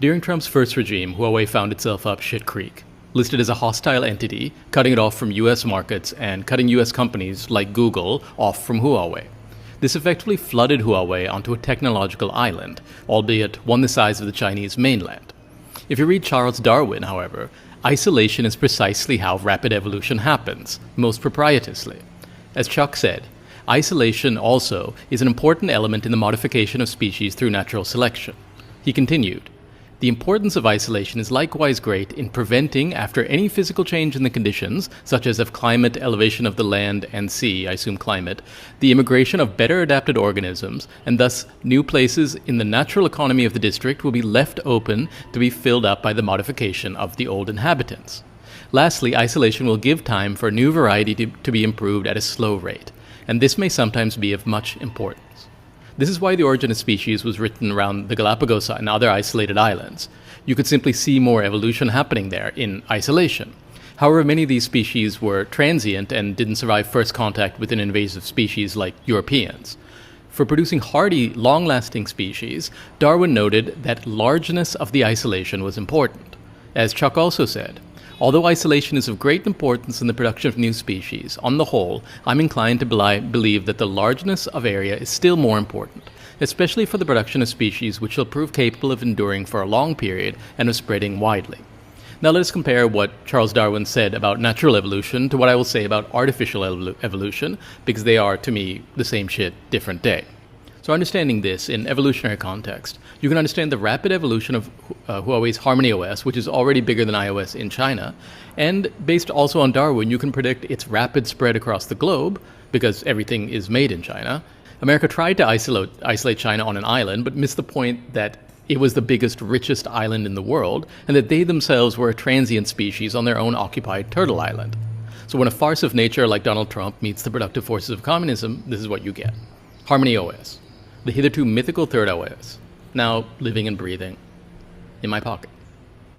During Trump's first regime, Huawei found itself up shit creek, listed as a hostile entity, cutting it off from US markets and cutting US companies like Google off from Huawei. This effectively flooded Huawei onto a technological island, albeit one the size of the Chinese mainland. If you read Charles Darwin, however, isolation is precisely how rapid evolution happens, most proprietously. As Chuck said, isolation also is an important element in the modification of species through natural selection. He continued, "The importance of isolation is likewise great in preventing, after any physical change in the conditions, such as of climate, elevation of the land and sea, I assume climate, the immigration of better adapted organisms, and thus new places in the natural economy of the district will be left open to be filled up by the modification of the old inhabitants. Lastly, isolation will give time for a new variety to be improved at a slow rate, and this may sometimes be of much importance." This is why The Origin of Species was written around the Galapagos and other isolated islands. You could simply see more evolution happening there in isolation. However, many of these species were transient and didn't survive first contact with an invasive species like Europeans. For producing hardy, long-lasting species, Darwin noted that largeness of the isolation was important. As Chuck also said, "Although isolation is of great importance in the production of new species, on the whole, I'm inclined to believe that the largeness of area is still more important, especially for the production of species which shall prove capable of enduring for a long period and of spreading widely." Now let us compare what Charles Darwin said about natural evolution to what I will say about artificial evolution, because they are, to me, the same shit, different day. So understanding this in evolutionary context, you can understand the rapid evolution of Huawei's HarmonyOS, which is already bigger than iOS in China, and based also on Darwin, you can predict its rapid spread across the globe, because everything is made in China. America tried to isolate China on an island, but missed the point that it was the biggest, richest island in the world, and that they themselves were a transient species on their own occupied turtle island. So when a farce of nature like Donald Trump meets the productive forces of communism, this is what you get. HarmonyOS. The hitherto mythical third OS, now living and breathing in my pocket.